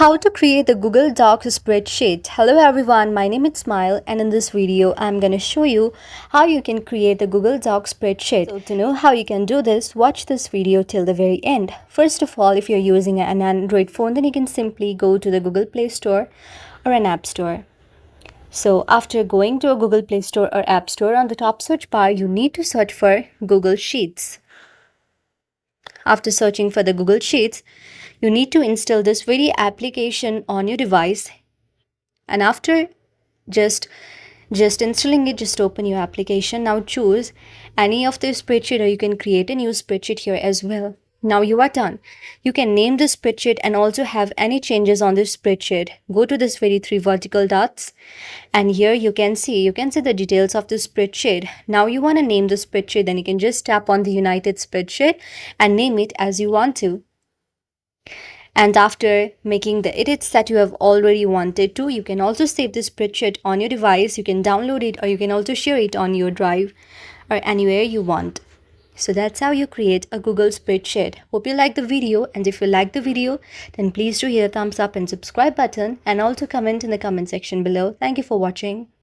How to create the Google Docs spreadsheet. Hello everyone, my name is Smile and in this video I'm going to show you how you can create the Google Docs spreadsheet. So to know how you can do this, watch this video till the very end. First of all, if you're using an Android phone, then you can simply go to the Google Play Store or an App Store. So after going to a Google Play Store or App Store, on the top search bar you need to search for Google Sheets. After searching for the Google Sheets, you need to install this very application on your device, and after just installing it, just open your application. Now choose any of the spreadsheet, or you can create a new spreadsheet here as well. Now you are done. You can name the spreadsheet and also have any changes on this spreadsheet. Go to this very three vertical dots, and here you can see the details of the spreadsheet. Now you want to name the spreadsheet, then you can just tap on the United Spreadsheet and name it as you want to. And after making the edits that you have already wanted to, you can also save this spreadsheet on your device. You can download it, or you can also share it on your drive or anywhere you want. So that's how you create a Google spreadsheet. Hope you like the video, and if you like the video, then please do hit the thumbs up and subscribe button, and also comment in the comment section below. Thank you for watching.